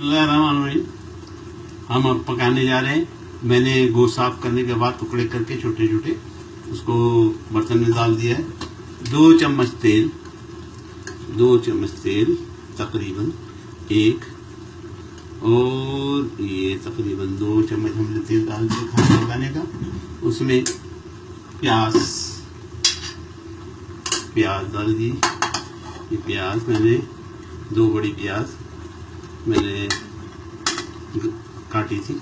बिस्मिल्लाहिर्रहमानिर्रहीम। हम अब पकाने जा रहे हैं। मैंने गोश्त साफ करने के बाद टुकड़े करके छोटे छोटे उसको बर्तन में डाल दिया है। 2 चम्मच तेल तकरीबन एक, और ये तकरीबन 2 चम्मच हमने तेल डाल दिया खाना पकाने का। उसमें प्याज डाल दी। ये प्याज मैंने 2 बड़ी प्याज मैंने काटी थी,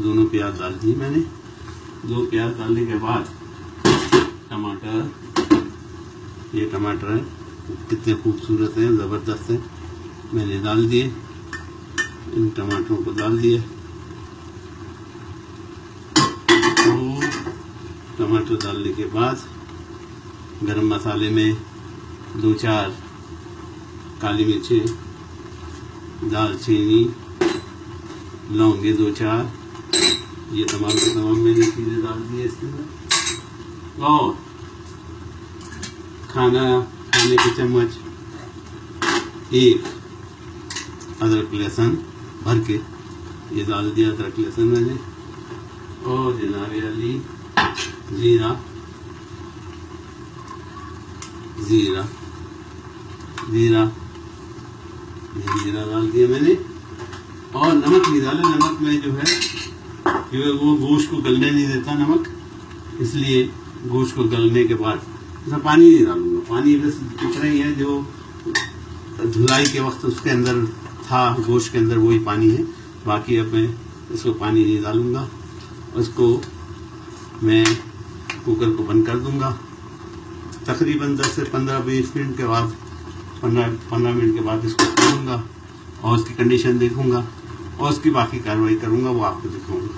दोनों प्याज डाल दी मैंने। 2 प्याज डालने के बाद ये टमाटर कितने खूबसूरत हैं, ज़बरदस्त हैं, मैंने डाल दिए। इन टमाटरों को डाल दिए। तो टमाटर डालने के बाद गरम मसाले में 2-4 काली मिर्चें, दालचीनी, लौंगे 2-4, ये तमाम मैंने चीज़ें डाल दी है इसके अंदर। और खाने के चम्मच 1 अदरक लहसुन भर के ये डाल दिया, अदरक लहसुन मैंने। और जनाब अली जीरा डाल दिया मैंने। और नमक नहीं डाला, नमक में जो है वो गोश्त को गलने नहीं देता नमक, इसलिए गोश्त को गलने के बाद इसमें पानी नहीं डालूंगा। पानी बस इतना ही है जो धुलाई के वक्त उसके अंदर था, गोश्त के अंदर वही पानी है। बाकी अब मैं इसको पानी नहीं डालूंगा। उसको मैं कुकर को बंद कर दूंगा। तकरीबन 10 से 15-20 मिनट के बाद 15 मिनट के बाद इसको खोलूंगा और उसकी कंडीशन देखूंगा और उसकी बाकी कार्रवाई करूंगा, वो आपको दिखाऊंगा।